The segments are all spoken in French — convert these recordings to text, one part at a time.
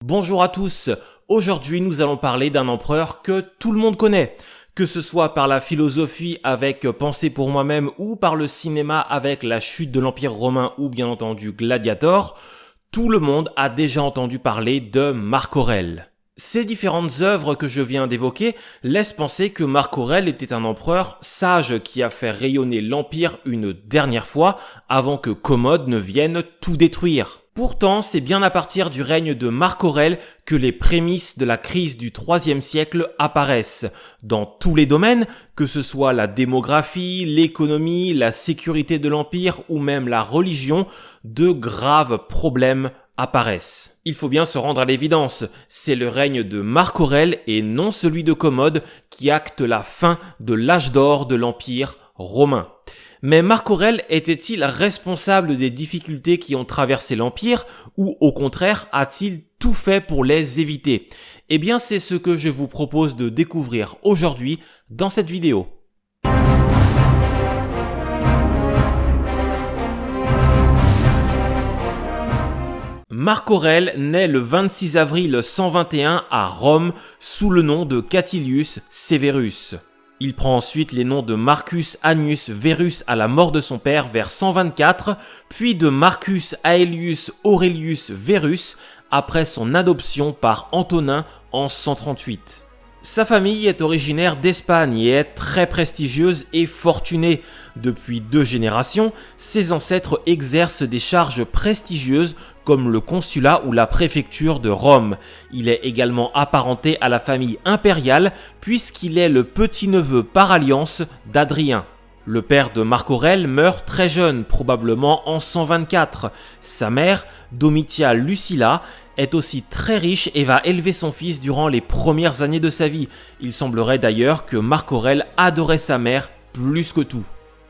Bonjour à tous, aujourd'hui nous allons parler d'un empereur que tout le monde connaît, que ce soit par la philosophie avec Penser pour moi-même ou par le cinéma avec La chute de l'Empire romain ou bien entendu Gladiator, tout le monde a déjà entendu parler de Marc Aurèle. Ces différentes œuvres que je viens d'évoquer laissent penser que Marc Aurèle était un empereur sage qui a fait rayonner l'Empire une dernière fois avant que Commode ne vienne tout détruire. Pourtant, c'est bien à partir du règne de Marc Aurèle que les prémices de la crise du IIIe siècle apparaissent. Dans tous les domaines, que ce soit la démographie, l'économie, la sécurité de l'Empire ou même la religion, de graves problèmes apparaissent. Il faut bien se rendre à l'évidence, c'est le règne de Marc Aurèle et non celui de Commode qui acte la fin de l'âge d'or de l'Empire romain. Mais Marc Aurèle était-il responsable des difficultés qui ont traversé l'Empire ou au contraire a-t-il tout fait pour les éviter? Eh bien c'est ce que je vous propose de découvrir aujourd'hui dans cette vidéo. Marc Aurèle naît le 26 avril 121 à Rome sous le nom de Catilius Severus. Il prend ensuite les noms de Marcus Annius Verus à la mort de son père vers 124, puis de Marcus Aelius Aurelius Verus après son adoption par Antonin en 138. Sa famille est originaire d'Espagne et est très prestigieuse et fortunée. Depuis 2 générations, ses ancêtres exercent des charges prestigieuses comme le consulat ou la préfecture de Rome. Il est également apparenté à la famille impériale puisqu'il est le petit-neveu par alliance d'Adrien. Le père de Marc Aurèle meurt très jeune, probablement en 124. Sa mère, Domitia Lucilla, est aussi très riche et va élever son fils durant les premières années de sa vie. Il semblerait d'ailleurs que Marc Aurèle adorait sa mère plus que tout.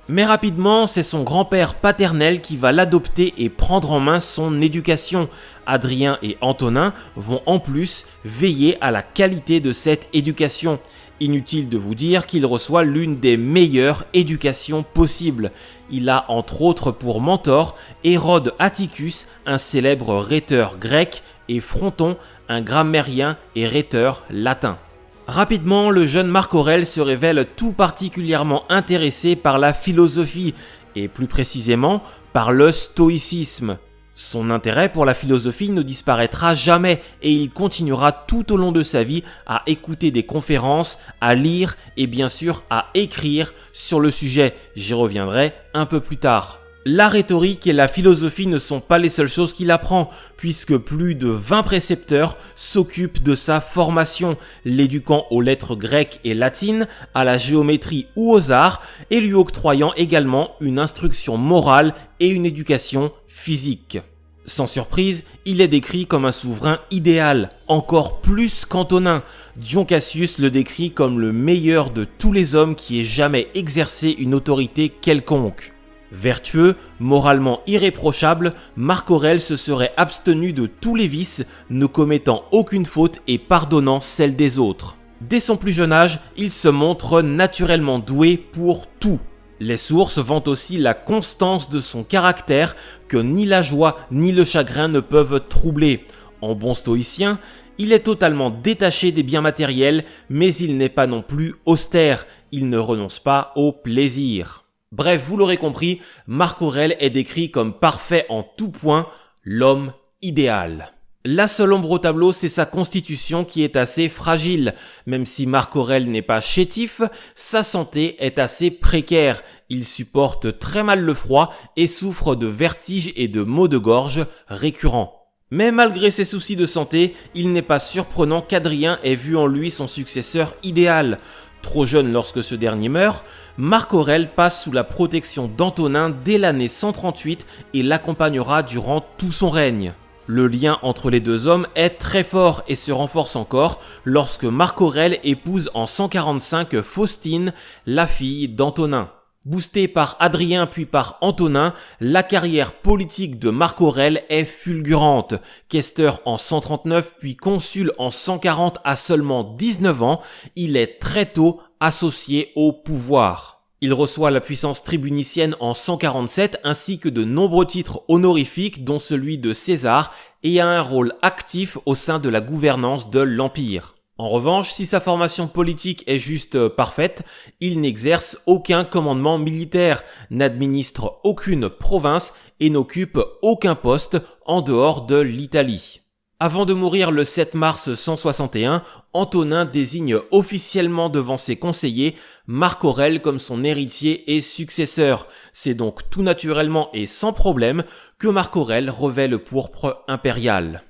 Mais rapidement, c'est son grand-père paternel qui va l'adopter et prendre en main son éducation. Adrien et Antonin vont en plus veiller à la qualité de cette éducation. Inutile de vous dire qu'il reçoit l'une des meilleures éducations possibles. Il a entre autres pour mentor Hérode Atticus, un célèbre rhéteur grec, et Fronton, un grammairien et rhéteur latin. Rapidement, le jeune Marc Aurèle se révèle tout particulièrement intéressé par la philosophie, et plus précisément par le stoïcisme. Son intérêt pour la philosophie ne disparaîtra jamais et il continuera tout au long de sa vie à écouter des conférences, à lire et bien sûr à écrire sur le sujet. J'y reviendrai un peu plus tard. La rhétorique et la philosophie ne sont pas les seules choses qu'il apprend, puisque plus de 20 précepteurs s'occupent de sa formation, l'éduquant aux lettres grecques et latines, à la géométrie ou aux arts, et lui octroyant également une instruction morale et une éducation physique. Sans surprise, il est décrit comme un souverain idéal, encore plus qu'Antonin. Dion Cassius le décrit comme le meilleur de tous les hommes qui ait jamais exercé une autorité quelconque. Vertueux, moralement irréprochable, Marc Aurèle se serait abstenu de tous les vices, ne commettant aucune faute et pardonnant celle des autres. Dès son plus jeune âge, il se montre naturellement doué pour tout. Les sources vantent aussi la constance de son caractère que ni la joie ni le chagrin ne peuvent troubler. En bon stoïcien, il est totalement détaché des biens matériels, mais il n'est pas non plus austère, il ne renonce pas au plaisir. Bref, vous l'aurez compris, Marc Aurèle est décrit comme parfait en tout point, l'homme idéal. La seule ombre au tableau, c'est sa constitution qui est assez fragile. Même si Marc Aurèle n'est pas chétif, sa santé est assez précaire. Il supporte très mal le froid et souffre de vertiges et de maux de gorge récurrents. Mais malgré ses soucis de santé, il n'est pas surprenant qu'Adrien ait vu en lui son successeur idéal. Trop jeune lorsque ce dernier meurt, Marc Aurèle passe sous la protection d'Antonin dès l'année 138 et l'accompagnera durant tout son règne. Le lien entre les deux hommes est très fort et se renforce encore lorsque Marc Aurèle épouse en 145 Faustine, la fille d'Antonin. Boosté par Adrien puis par Antonin, la carrière politique de Marc Aurèle est fulgurante. Questeur en 139 puis consul en 140 à seulement 19 ans, il est très tôt associé au pouvoir. Il reçoit la puissance tribunicienne en 147 ainsi que de nombreux titres honorifiques dont celui de César et a un rôle actif au sein de la gouvernance de l'Empire. En revanche, si sa formation politique est juste parfaite, il n'exerce aucun commandement militaire, n'administre aucune province et n'occupe aucun poste en dehors de l'Italie. Avant de mourir le 7 mars 161, Antonin désigne officiellement devant ses conseillers Marc Aurèle comme son héritier et successeur. C'est donc tout naturellement et sans problème que Marc Aurèle revêt le pourpre impérial.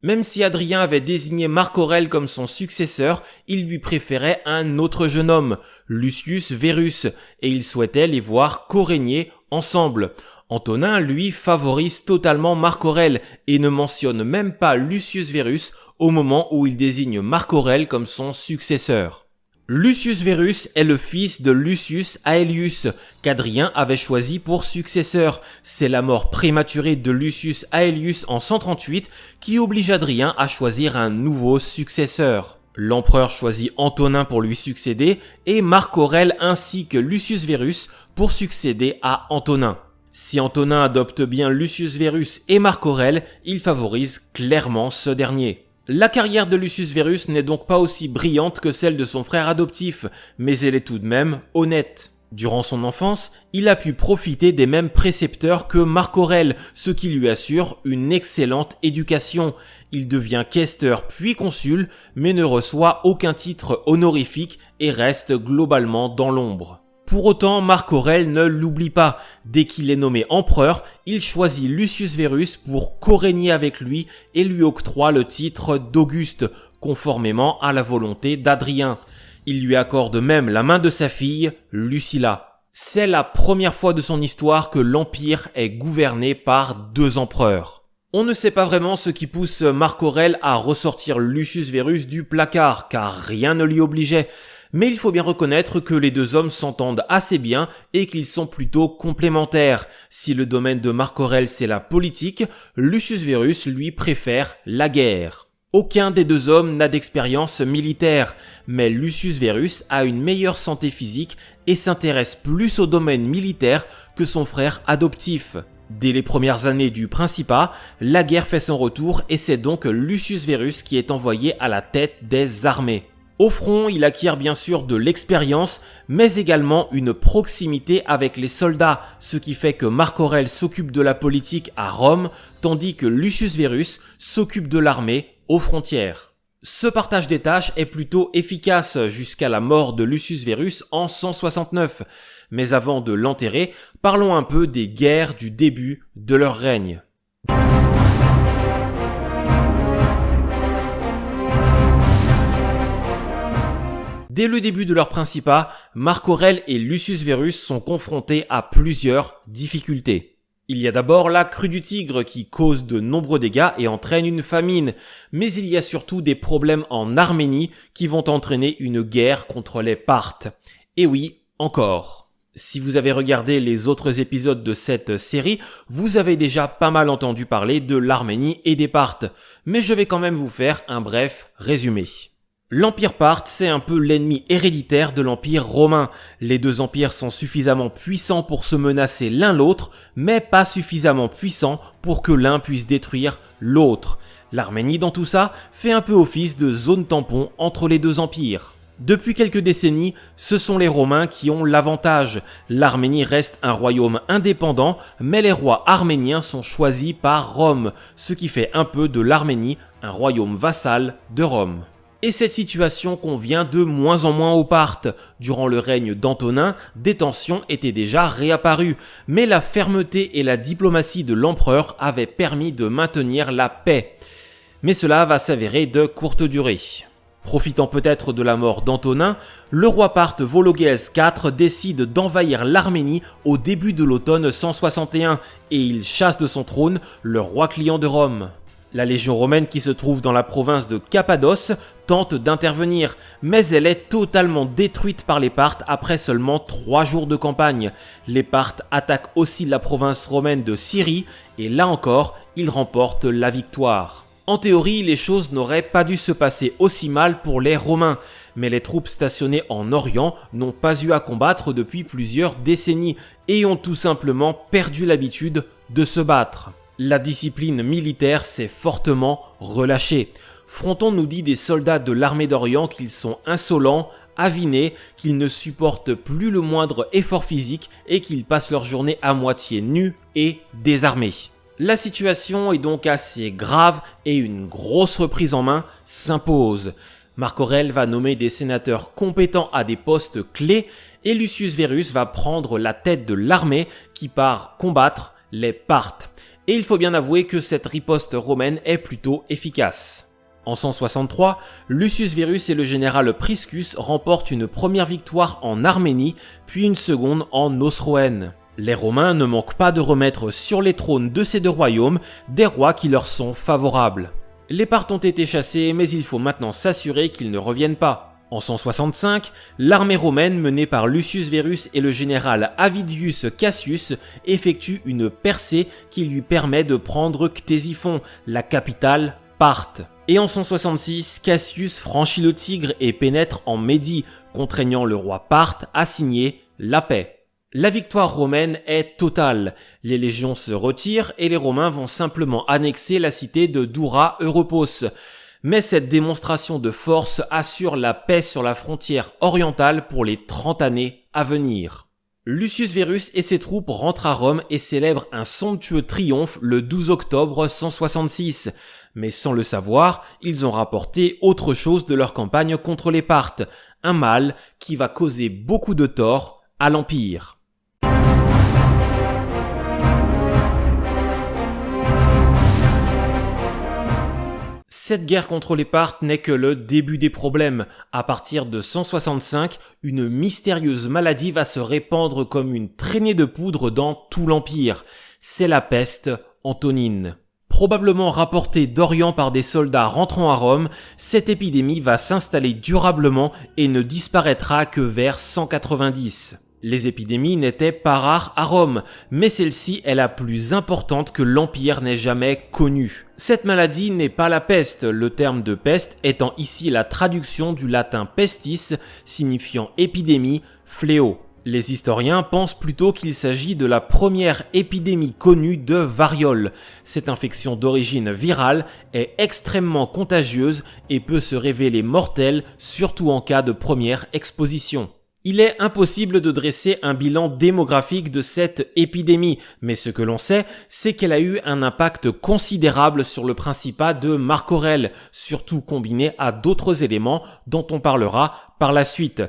Même si Adrien avait désigné Marc Aurèle comme son successeur, il lui préférait un autre jeune homme, Lucius Verus, et il souhaitait les voir co-régner ensemble. Antonin, lui, favorise totalement Marc Aurèle et ne mentionne même pas Lucius Verus au moment où il désigne Marc Aurèle comme son successeur. Lucius Verus est le fils de Lucius Aelius, qu'Adrien avait choisi pour successeur. C'est la mort prématurée de Lucius Aelius en 138 qui oblige Adrien à choisir un nouveau successeur. L'empereur choisit Antonin pour lui succéder et Marc Aurèle ainsi que Lucius Verus pour succéder à Antonin. Si Antonin adopte bien Lucius Verus et Marc Aurèle, il favorise clairement ce dernier. La carrière de Lucius Verus n'est donc pas aussi brillante que celle de son frère adoptif, mais elle est tout de même honnête. Durant son enfance, il a pu profiter des mêmes précepteurs que Marc Aurèle, ce qui lui assure une excellente éducation. Il devient questeur puis consul, mais ne reçoit aucun titre honorifique et reste globalement dans l'ombre. Pour autant, Marc Aurèle ne l'oublie pas. Dès qu'il est nommé empereur, il choisit Lucius Verus pour co-régner avec lui et lui octroie le titre d'Auguste, conformément à la volonté d'Adrien. Il lui accorde même la main de sa fille, Lucilla. C'est la première fois de son histoire que l'Empire est gouverné par deux empereurs. On ne sait pas vraiment ce qui pousse Marc Aurèle à ressortir Lucius Verus du placard, car rien ne l'y obligeait. Mais il faut bien reconnaître que les deux hommes s'entendent assez bien et qu'ils sont plutôt complémentaires. Si le domaine de Marc Aurèle c'est la politique, Lucius Verus lui préfère la guerre. Aucun des deux hommes n'a d'expérience militaire, mais Lucius Verus a une meilleure santé physique et s'intéresse plus au domaine militaire que son frère adoptif. Dès les premières années du Principat, la guerre fait son retour et c'est donc Lucius Verus qui est envoyé à la tête des armées. Au front, il acquiert bien sûr de l'expérience, mais également une proximité avec les soldats, ce qui fait que Marc Aurèle s'occupe de la politique à Rome, tandis que Lucius Verus s'occupe de l'armée aux frontières. Ce partage des tâches est plutôt efficace jusqu'à la mort de Lucius Verus en 169. Mais avant de l'enterrer, parlons un peu des guerres du début de leur règne. Dès le début de leur principat, Marc Aurèle et Lucius Verus sont confrontés à plusieurs difficultés. Il y a d'abord la crue du Tigre qui cause de nombreux dégâts et entraîne une famine, mais il y a surtout des problèmes en Arménie qui vont entraîner une guerre contre les Parthes. Et oui, encore. Si vous avez regardé les autres épisodes de cette série, vous avez déjà pas mal entendu parler de l'Arménie et des Parthes, mais je vais quand même vous faire un bref résumé. L'Empire parthe, c'est un peu l'ennemi héréditaire de l'Empire romain. Les deux empires sont suffisamment puissants pour se menacer l'un l'autre, mais pas suffisamment puissants pour que l'un puisse détruire l'autre. L'Arménie, dans tout ça, fait un peu office de zone tampon entre les deux empires. Depuis quelques décennies, ce sont les Romains qui ont l'avantage. L'Arménie reste un royaume indépendant, mais les rois arméniens sont choisis par Rome, ce qui fait un peu de l'Arménie un royaume vassal de Rome. Et cette situation convient de moins en moins aux Parthes. Durant le règne d'Antonin, des tensions étaient déjà réapparues, mais la fermeté et la diplomatie de l'empereur avaient permis de maintenir la paix. Mais cela va s'avérer de courte durée. Profitant peut-être de la mort d'Antonin, le roi parthe Vologèse IV décide d'envahir l'Arménie au début de l'automne 161 et il chasse de son trône le roi client de Rome. La légion romaine qui se trouve dans la province de Cappadoce tente d'intervenir, mais elle est totalement détruite par les Parthes après seulement 3 jours de campagne. Les Parthes attaquent aussi la province romaine de Syrie et là encore, ils remportent la victoire. En théorie, les choses n'auraient pas dû se passer aussi mal pour les Romains, mais les troupes stationnées en Orient n'ont pas eu à combattre depuis plusieurs décennies et ont tout simplement perdu l'habitude de se battre. La discipline militaire s'est fortement relâchée. Fronton nous dit des soldats de l'armée d'Orient qu'ils sont insolents, avinés, qu'ils ne supportent plus le moindre effort physique et qu'ils passent leur journée à moitié nus et désarmés. La situation est donc assez grave et une grosse reprise en main s'impose. Marc Aurèle va nommer des sénateurs compétents à des postes clés et Lucius Verus va prendre la tête de l'armée qui part combattre les Parthes. Et il faut bien avouer que cette riposte romaine est plutôt efficace. En 163, Lucius Verus et le général Priscus remportent une première victoire en Arménie, puis une seconde en Osroène. Les Romains ne manquent pas de remettre sur les trônes de ces deux royaumes des rois qui leur sont favorables. Les Parthes ont été chassés, mais il faut maintenant s'assurer qu'ils ne reviennent pas. En 165, l'armée romaine menée par Lucius Verus et le général Avidius Cassius effectue une percée qui lui permet de prendre Ctésiphon, la capitale parthe. Et en 166, Cassius franchit le Tigre et pénètre en Médie, contraignant le roi parthe à signer la paix. La victoire romaine est totale. Les légions se retirent et les Romains vont simplement annexer la cité de Dura Europos. Mais cette démonstration de force assure la paix sur la frontière orientale pour les 30 années à venir. Lucius Verus et ses troupes rentrent à Rome et célèbrent un somptueux triomphe le 12 octobre 166. Mais sans le savoir, ils ont rapporté autre chose de leur campagne contre les Parthes, un mal qui va causer beaucoup de tort à l'Empire. Cette guerre contre les Parthes n'est que le début des problèmes. À partir de 165, une mystérieuse maladie va se répandre comme une traînée de poudre dans tout l'Empire. C'est la peste antonine. Probablement rapportée d'Orient par des soldats rentrant à Rome, cette épidémie va s'installer durablement et ne disparaîtra que vers 190. Les épidémies n'étaient pas rares à Rome, mais celle-ci est la plus importante que l'Empire n'ait jamais connue. Cette maladie n'est pas la peste, le terme de peste étant ici la traduction du latin pestis, signifiant épidémie, fléau. Les historiens pensent plutôt qu'il s'agit de la première épidémie connue de variole. Cette infection d'origine virale est extrêmement contagieuse et peut se révéler mortelle, surtout en cas de première exposition. Il est impossible de dresser un bilan démographique de cette épidémie, mais ce que l'on sait, c'est qu'elle a eu un impact considérable sur le principat de Marc Aurèle, surtout combiné à d'autres éléments dont on parlera par la suite.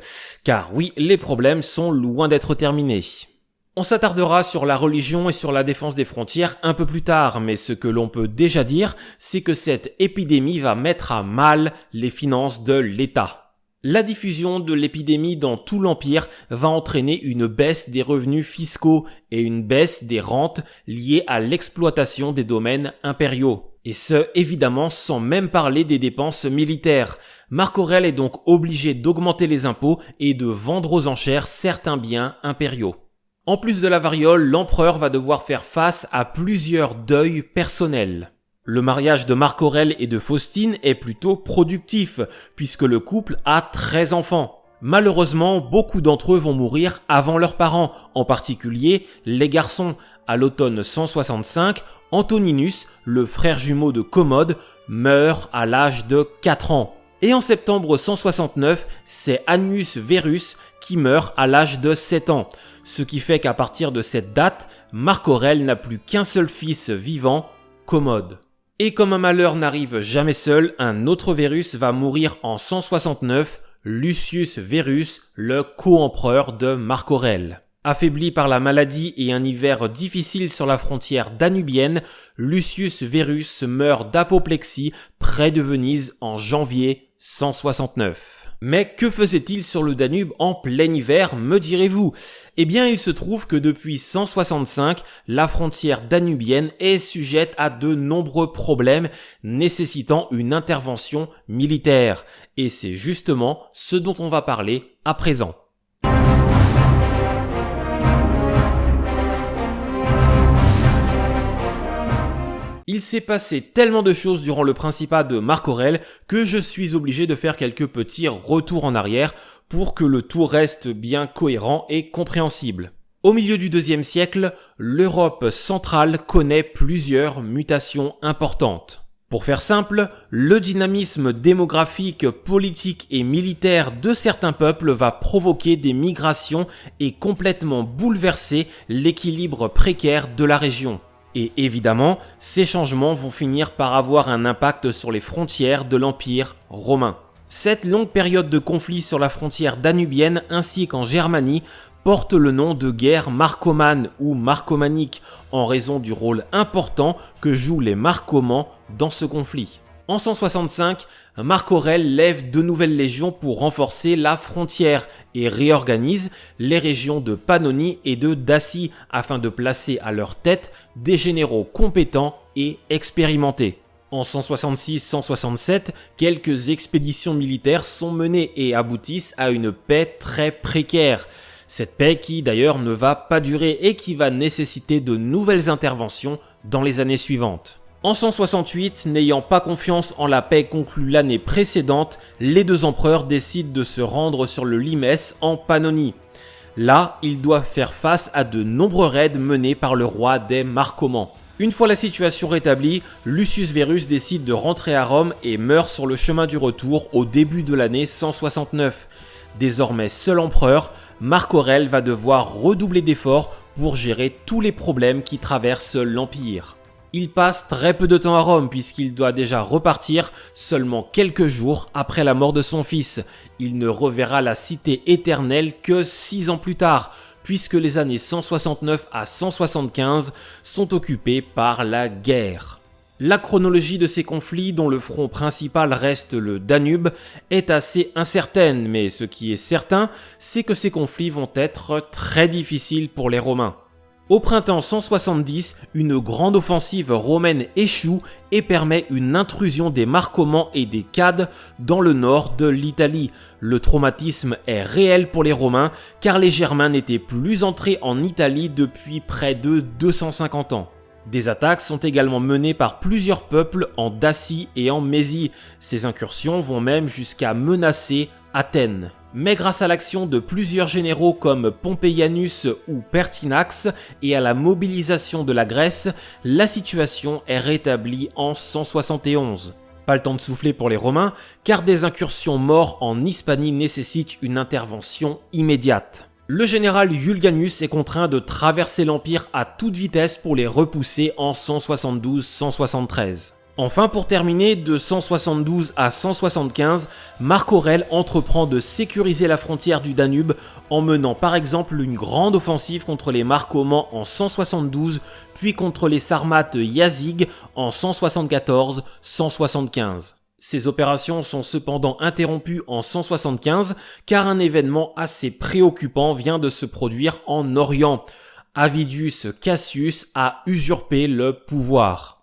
Car oui, les problèmes sont loin d'être terminés. On s'attardera sur la religion et sur la défense des frontières un peu plus tard, mais ce que l'on peut déjà dire, c'est que cette épidémie va mettre à mal les finances de l'État. La diffusion de l'épidémie dans tout l'Empire va entraîner une baisse des revenus fiscaux et une baisse des rentes liées à l'exploitation des domaines impériaux. Et ce, évidemment, sans même parler des dépenses militaires. Marc Aurèle est donc obligé d'augmenter les impôts et de vendre aux enchères certains biens impériaux. En plus de la variole, l'empereur va devoir faire face à plusieurs deuils personnels. Le mariage de Marc Aurèle et de Faustine est plutôt productif, puisque le couple a 13 enfants. Malheureusement, beaucoup d'entre eux vont mourir avant leurs parents, en particulier les garçons. À l'automne 165, Antoninus, le frère jumeau de Commode, meurt à l'âge de 4 ans. Et en septembre 169, c'est Annius Verus qui meurt à l'âge de 7 ans. Ce qui fait qu'à partir de cette date, Marc Aurèle n'a plus qu'un seul fils vivant, Commode. Et comme un malheur n'arrive jamais seul, un autre Verus va mourir en 169, Lucius Verus, le co-empereur de Marc Aurèle. Affaibli par la maladie et un hiver difficile sur la frontière danubienne, Lucius Verus meurt d'apoplexie près de Venise en janvier 169. Mais que faisait-il sur le Danube en plein hiver, me direz-vous ? Eh bien, il se trouve que depuis 165, la frontière danubienne est sujette à de nombreux problèmes nécessitant une intervention militaire. Et c'est justement ce dont on va parler à présent. Il s'est passé tellement de choses durant le principat de Marc Aurèle que je suis obligé de faire quelques petits retours en arrière pour que le tout reste bien cohérent et compréhensible. Au milieu du IIe siècle, l'Europe centrale connaît plusieurs mutations importantes. Pour faire simple, le dynamisme démographique, politique et militaire de certains peuples va provoquer des migrations et complètement bouleverser l'équilibre précaire de la région. Et évidemment, ces changements vont finir par avoir un impact sur les frontières de l'Empire romain. Cette longue période de conflit sur la frontière danubienne ainsi qu'en Germanie porte le nom de guerre marcomane ou marcomanique en raison du rôle important que jouent les Marcomans dans ce conflit. En 165, Marc Aurèle lève de nouvelles légions pour renforcer la frontière et réorganise les régions de Pannonie et de Dacie afin de placer à leur tête des généraux compétents et expérimentés. En 166-167, quelques expéditions militaires sont menées et aboutissent à une paix très précaire. Cette paix qui d'ailleurs ne va pas durer et qui va nécessiter de nouvelles interventions dans les années suivantes. En 168, n'ayant pas confiance en la paix conclue l'année précédente, les deux empereurs décident de se rendre sur le Limès en Pannonie. Là, ils doivent faire face à de nombreux raids menés par le roi des Marcomans. Une fois la situation rétablie, Lucius Verus décide de rentrer à Rome et meurt sur le chemin du retour au début de l'année 169. Désormais seul empereur, Marc Aurèle va devoir redoubler d'efforts pour gérer tous les problèmes qui traversent l'Empire. Il passe très peu de temps à Rome puisqu'il doit déjà repartir seulement quelques jours après la mort de son fils. Il ne reverra la cité éternelle que 6 ans plus tard, puisque les années 169 à 175 sont occupées par la guerre. La chronologie de ces conflits, dont le front principal reste le Danube, est assez incertaine, mais ce qui est certain, c'est que ces conflits vont être très difficiles pour les Romains. Au printemps 170, une grande offensive romaine échoue et permet une intrusion des Marcomans et des Cades dans le nord de l'Italie. Le traumatisme est réel pour les Romains car les Germains n'étaient plus entrés en Italie depuis près de 250 ans. Des attaques sont également menées par plusieurs peuples en Dacie et en Mésie. Ces incursions vont même jusqu'à menacer Athènes. Mais grâce à l'action de plusieurs généraux comme Pompeianus ou Pertinax et à la mobilisation de la Grèce, la situation est rétablie en 171. Pas le temps de souffler pour les Romains, car des incursions morts en Hispanie nécessitent une intervention immédiate. Le général Iulganus est contraint de traverser l'Empire à toute vitesse pour les repousser en 172-173. Enfin, pour terminer, de 172 à 175, Marc Aurèle entreprend de sécuriser la frontière du Danube en menant par exemple une grande offensive contre les Marcomans en 172, puis contre les Sarmates Yazyges en 174-175. Ces opérations sont cependant interrompues en 175 car un événement assez préoccupant vient de se produire en Orient. Avidius Cassius a usurpé le pouvoir.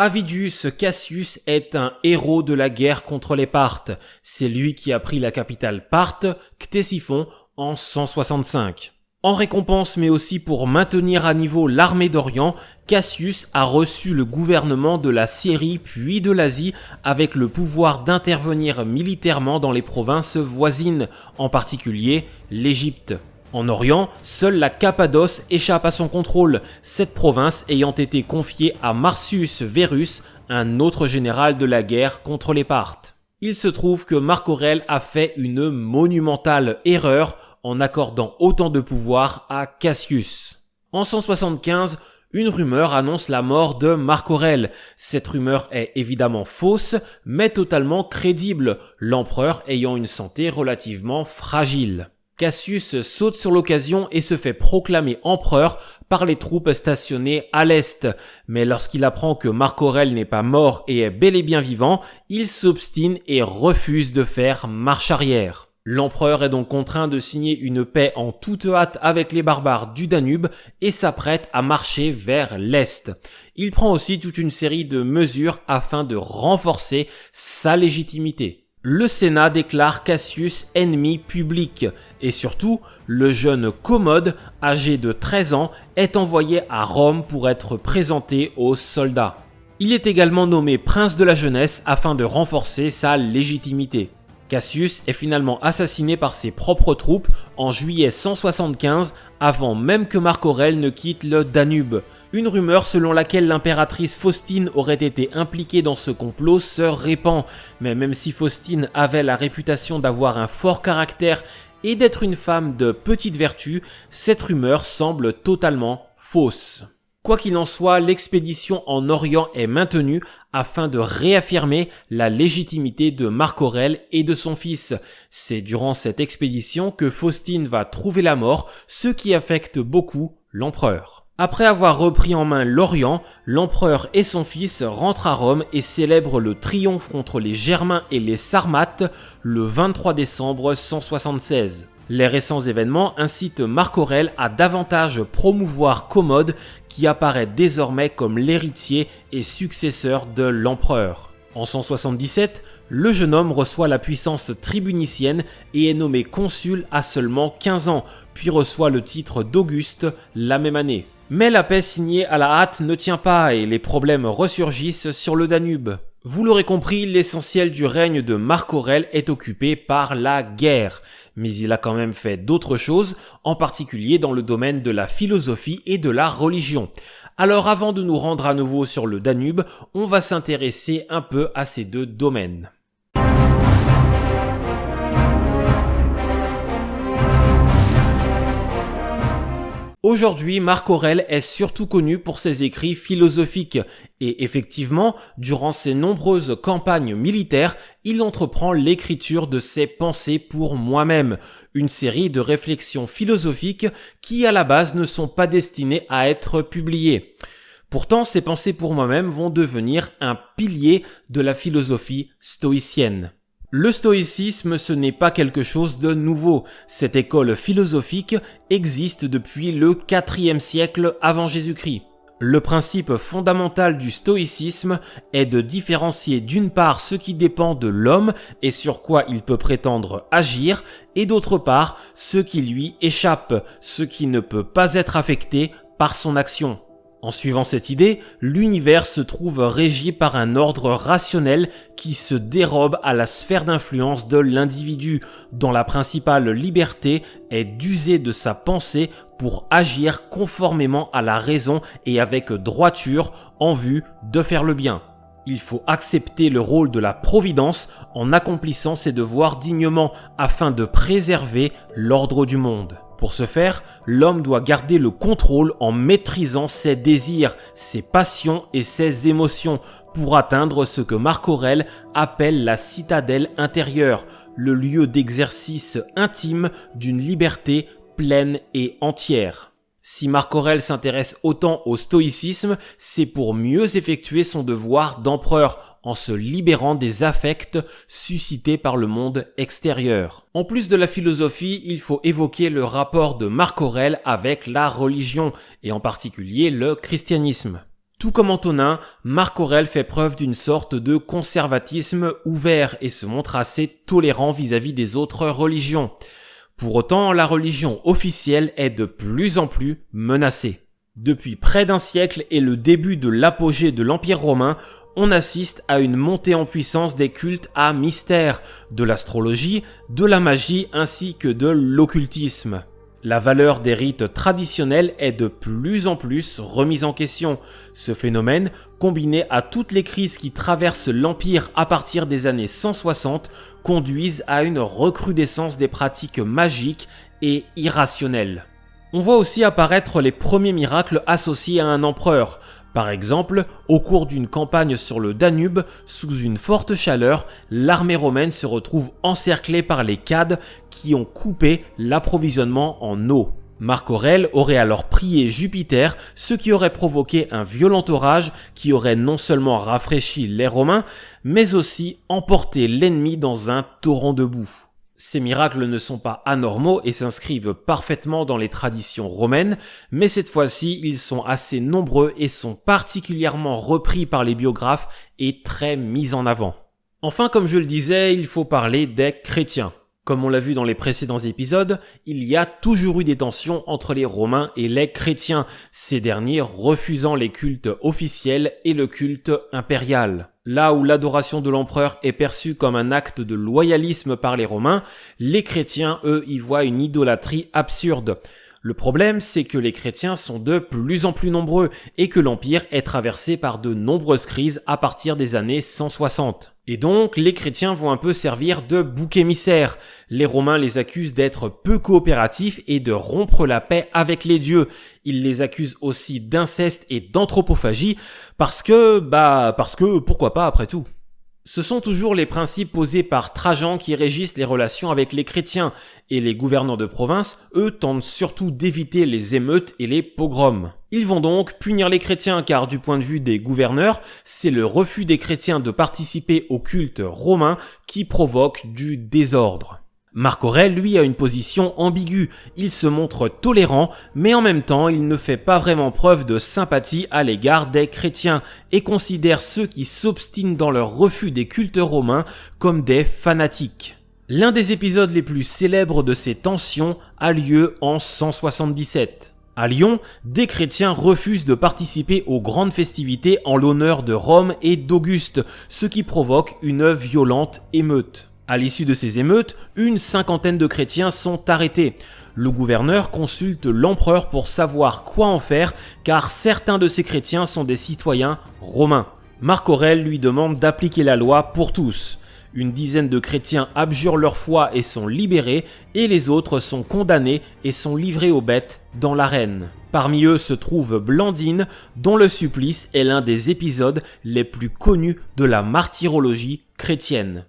Avidius Cassius est un héros de la guerre contre les Parthes. C'est lui qui a pris la capitale Parthe, Ctésiphon, en 165. En récompense mais aussi pour maintenir à niveau l'armée d'Orient, Cassius a reçu le gouvernement de la Syrie puis de l'Asie avec le pouvoir d'intervenir militairement dans les provinces voisines, en particulier l'Égypte. En Orient, seule la Cappadoce échappe à son contrôle, cette province ayant été confiée à Marcius Verus, un autre général de la guerre contre les Parthes. Il se trouve que Marc Aurèle a fait une monumentale erreur en accordant autant de pouvoir à Cassius. En 175, une rumeur annonce la mort de Marc Aurèle. Cette rumeur est évidemment fausse, mais totalement crédible, l'empereur ayant une santé relativement fragile. Cassius saute sur l'occasion et se fait proclamer empereur par les troupes stationnées à l'est. Mais lorsqu'il apprend que Marc Aurèle n'est pas mort et est bel et bien vivant, il s'obstine et refuse de faire marche arrière. L'empereur est donc contraint de signer une paix en toute hâte avec les barbares du Danube et s'apprête à marcher vers l'est. Il prend aussi toute une série de mesures afin de renforcer sa légitimité. Le Sénat déclare Cassius ennemi public et surtout, le jeune Commode, âgé de 13 ans, est envoyé à Rome pour être présenté aux soldats. Il est également nommé prince de la jeunesse afin de renforcer sa légitimité. Cassius est finalement assassiné par ses propres troupes en juillet 175 avant même que Marc Aurèle ne quitte le Danube. Une rumeur selon laquelle l'impératrice Faustine aurait été impliquée dans ce complot se répand, mais même si Faustine avait la réputation d'avoir un fort caractère et d'être une femme de petite vertu, cette rumeur semble totalement fausse. Quoi qu'il en soit, l'expédition en Orient est maintenue afin de réaffirmer la légitimité de Marc Aurèle et de son fils. C'est durant cette expédition que Faustine va trouver la mort, ce qui affecte beaucoup l'empereur. Après avoir repris en main l'Orient, l'empereur et son fils rentrent à Rome et célèbrent le triomphe contre les Germains et les Sarmates le 23 décembre 176. Les récents événements incitent Marc Aurèle à davantage promouvoir Commode qui apparaît désormais comme l'héritier et successeur de l'empereur. En 177, le jeune homme reçoit la puissance tribunicienne et est nommé consul à seulement 15 ans, puis reçoit le titre d'Auguste la même année. Mais la paix signée à la hâte ne tient pas et les problèmes ressurgissent sur le Danube. Vous l'aurez compris, l'essentiel du règne de Marc Aurèle est occupé par la guerre. Mais il a quand même fait d'autres choses, en particulier dans le domaine de la philosophie et de la religion. Alors avant de nous rendre à nouveau sur le Danube, on va s'intéresser un peu à ces deux domaines. Aujourd'hui, Marc Aurèle est surtout connu pour ses écrits philosophiques et effectivement, durant ses nombreuses campagnes militaires, il entreprend l'écriture de ses pensées pour moi-même, une série de réflexions philosophiques qui à la base ne sont pas destinées à être publiées. Pourtant, ces pensées pour moi-même vont devenir un pilier de la philosophie stoïcienne. Le stoïcisme, ce n'est pas quelque chose de nouveau. Cette école philosophique existe depuis le IVe siècle avant Jésus-Christ. Le principe fondamental du stoïcisme est de différencier d'une part ce qui dépend de l'homme et sur quoi il peut prétendre agir, et d'autre part ce qui lui échappe, ce qui ne peut pas être affecté par son action. En suivant cette idée, l'univers se trouve régi par un ordre rationnel qui se dérobe à la sphère d'influence de l'individu, dont la principale liberté est d'user de sa pensée pour agir conformément à la raison et avec droiture en vue de faire le bien. Il faut accepter le rôle de la providence en accomplissant ses devoirs dignement afin de préserver l'ordre du monde. Pour ce faire, l'homme doit garder le contrôle en maîtrisant ses désirs, ses passions et ses émotions pour atteindre ce que Marc Aurèle appelle la citadelle intérieure, le lieu d'exercice intime d'une liberté pleine et entière. Si Marc Aurèle s'intéresse autant au stoïcisme, c'est pour mieux effectuer son devoir d'empereur en se libérant des affects suscités par le monde extérieur. En plus de la philosophie, il faut évoquer le rapport de Marc Aurèle avec la religion, et en particulier le christianisme. Tout comme Antonin, Marc Aurèle fait preuve d'une sorte de conservatisme ouvert et se montre assez tolérant vis-à-vis des autres religions. Pour autant, la religion officielle est de plus en plus menacée. Depuis près d'un siècle et le début de l'apogée de l'Empire romain, on assiste à une montée en puissance des cultes à mystère, de l'astrologie, de la magie ainsi que de l'occultisme. La valeur des rites traditionnels est de plus en plus remise en question. Ce phénomène, combiné à toutes les crises qui traversent l'Empire à partir des années 160, conduisent à une recrudescence des pratiques magiques et irrationnelles. On voit aussi apparaître les premiers miracles associés à un empereur. Par exemple, au cours d'une campagne sur le Danube, sous une forte chaleur, l'armée romaine se retrouve encerclée par les Cades qui ont coupé l'approvisionnement en eau. Marc Aurèle aurait alors prié Jupiter, ce qui aurait provoqué un violent orage qui aurait non seulement rafraîchi les Romains, mais aussi emporté l'ennemi dans un torrent de boue. Ces miracles ne sont pas anormaux et s'inscrivent parfaitement dans les traditions romaines, mais cette fois-ci, ils sont assez nombreux et sont particulièrement repris par les biographes et très mis en avant. Enfin, comme je le disais, il faut parler des chrétiens. Comme on l'a vu dans les précédents épisodes, il y a toujours eu des tensions entre les Romains et les chrétiens, ces derniers refusant les cultes officiels et le culte impérial. Là où l'adoration de l'empereur est perçue comme un acte de loyalisme par les Romains, les chrétiens, eux, y voient une idolâtrie absurde. Le problème, c'est que les chrétiens sont de plus en plus nombreux et que l'Empire est traversé par de nombreuses crises à partir des années 160. Et donc, les chrétiens vont un peu servir de bouc émissaire. Les Romains les accusent d'être peu coopératifs et de rompre la paix avec les dieux. Ils les accusent aussi d'inceste et d'anthropophagie parce que pourquoi pas après tout. Ce sont toujours les principes posés par Trajan qui régissent les relations avec les chrétiens, et les gouverneurs de province, eux, tentent surtout d'éviter les émeutes et les pogroms. Ils vont donc punir les chrétiens car du point de vue des gouverneurs, c'est le refus des chrétiens de participer au culte romain qui provoque du désordre. Marc Aurèle, lui, a une position ambiguë. Il se montre tolérant, mais en même temps, il ne fait pas vraiment preuve de sympathie à l'égard des chrétiens et considère ceux qui s'obstinent dans leur refus des cultes romains comme des fanatiques. L'un des épisodes les plus célèbres de ces tensions a lieu en 177. À Lyon, des chrétiens refusent de participer aux grandes festivités en l'honneur de Rome et d'Auguste, ce qui provoque une violente émeute. À l'issue de ces émeutes, une cinquantaine de chrétiens sont arrêtés. Le gouverneur consulte l'empereur pour savoir quoi en faire, car certains de ces chrétiens sont des citoyens romains. Marc Aurèle lui demande d'appliquer la loi pour tous. Une dizaine de chrétiens abjurent leur foi et sont libérés, et les autres sont condamnés et sont livrés aux bêtes dans l'arène. Parmi eux se trouve Blandine, dont le supplice est l'un des épisodes les plus connus de la martyrologie chrétienne.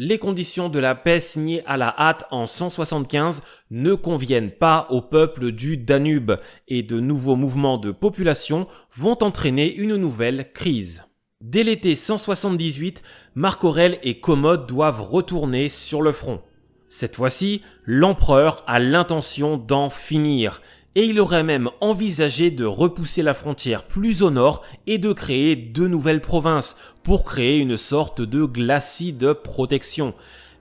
Les conditions de la paix signées à la hâte en 175 ne conviennent pas au peuple du Danube et de nouveaux mouvements de population vont entraîner une nouvelle crise. Dès l'été 178, Marc Aurèle et Commode doivent retourner sur le front. Cette fois-ci, l'empereur a l'intention d'en finir. Et il aurait même envisagé de repousser la frontière plus au nord et de créer deux nouvelles provinces pour créer une sorte de glacis de protection.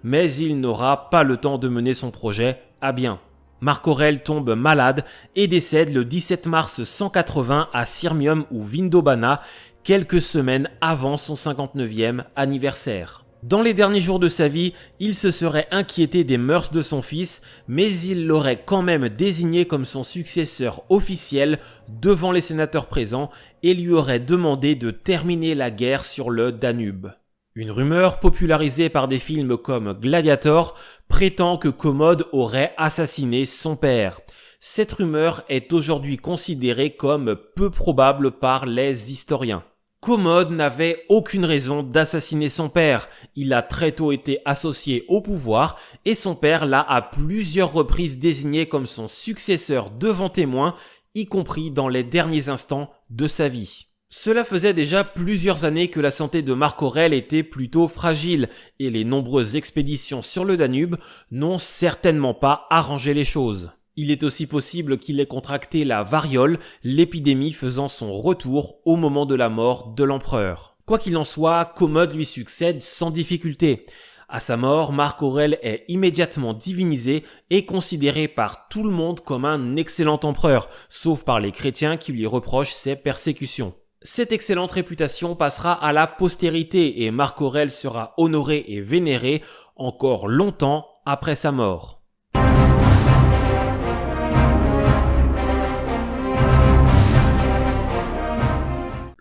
Mais il n'aura pas le temps de mener son projet à bien. Marc Aurèle tombe malade et décède le 17 mars 180 à Sirmium ou Vindobana, quelques semaines avant son 59e anniversaire. Dans les derniers jours de sa vie, il se serait inquiété des mœurs de son fils, mais il l'aurait quand même désigné comme son successeur officiel devant les sénateurs présents et lui aurait demandé de terminer la guerre sur le Danube. Une rumeur popularisée par des films comme Gladiator prétend que Commode aurait assassiné son père. Cette rumeur est aujourd'hui considérée comme peu probable par les historiens. Commode n'avait aucune raison d'assassiner son père. Il a très tôt été associé au pouvoir et son père l'a à plusieurs reprises désigné comme son successeur devant témoins, y compris dans les derniers instants de sa vie. Cela faisait déjà plusieurs années que la santé de Marc Aurèle était plutôt fragile et les nombreuses expéditions sur le Danube n'ont certainement pas arrangé les choses. Il est aussi possible qu'il ait contracté la variole, l'épidémie faisant son retour au moment de la mort de l'empereur. Quoi qu'il en soit, Commode lui succède sans difficulté. À sa mort, Marc Aurèle est immédiatement divinisé et considéré par tout le monde comme un excellent empereur, sauf par les chrétiens qui lui reprochent ses persécutions. Cette excellente réputation passera à la postérité et Marc Aurèle sera honoré et vénéré encore longtemps après sa mort.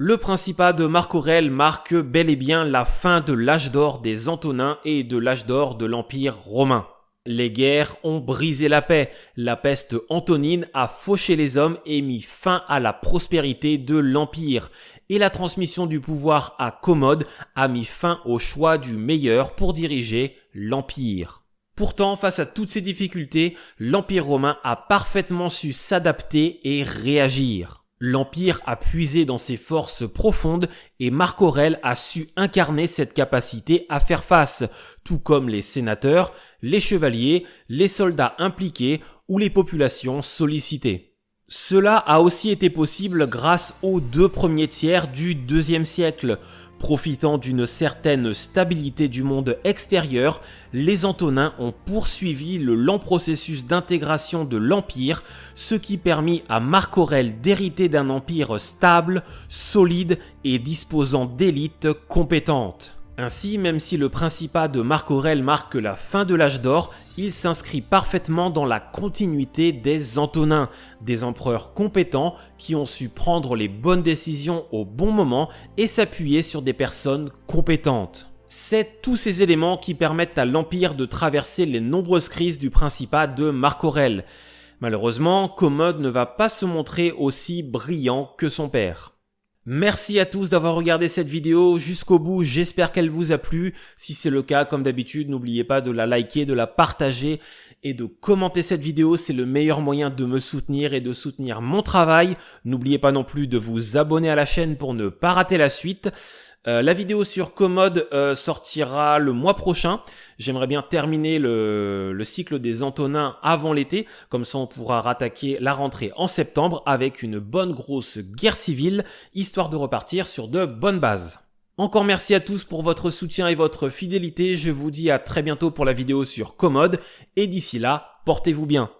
Le principat de Marc Aurèle marque bel et bien la fin de l'âge d'or des Antonins et de l'âge d'or de l'Empire romain. Les guerres ont brisé la paix, la peste antonine a fauché les hommes et mis fin à la prospérité de l'Empire, et la transmission du pouvoir à Commode a mis fin au choix du meilleur pour diriger l'Empire. Pourtant, face à toutes ces difficultés, l'Empire romain a parfaitement su s'adapter et réagir. L'Empire a puisé dans ses forces profondes et Marc Aurèle a su incarner cette capacité à faire face, tout comme les sénateurs, les chevaliers, les soldats impliqués ou les populations sollicitées. Cela a aussi été possible grâce aux 2 premiers tiers du IIe siècle. Profitant d'une certaine stabilité du monde extérieur, les Antonins ont poursuivi le lent processus d'intégration de l'Empire, ce qui permit à Marc Aurèle d'hériter d'un empire stable, solide et disposant d'élites compétentes. Ainsi, même si le principat de Marc Aurèle marque la fin de l'âge d'or, il s'inscrit parfaitement dans la continuité des Antonins, des empereurs compétents qui ont su prendre les bonnes décisions au bon moment et s'appuyer sur des personnes compétentes. C'est tous ces éléments qui permettent à l'Empire de traverser les nombreuses crises du principat de Marc Aurèle. Malheureusement, Commode ne va pas se montrer aussi brillant que son père. Merci à tous d'avoir regardé cette vidéo jusqu'au bout, j'espère qu'elle vous a plu. Si c'est le cas, comme d'habitude, n'oubliez pas de la liker, de la partager et de commenter cette vidéo, c'est le meilleur moyen de me soutenir et de soutenir mon travail. N'oubliez pas non plus de vous abonner à la chaîne pour ne pas rater la suite. La vidéo sur Commode sortira le mois prochain. J'aimerais bien terminer le cycle des Antonins avant l'été. Comme ça, on pourra rattaquer la rentrée en septembre avec une bonne grosse guerre civile, histoire de repartir sur de bonnes bases. Encore merci à tous pour votre soutien et votre fidélité. Je vous dis à très bientôt pour la vidéo sur Commode. Et d'ici là, portez-vous bien.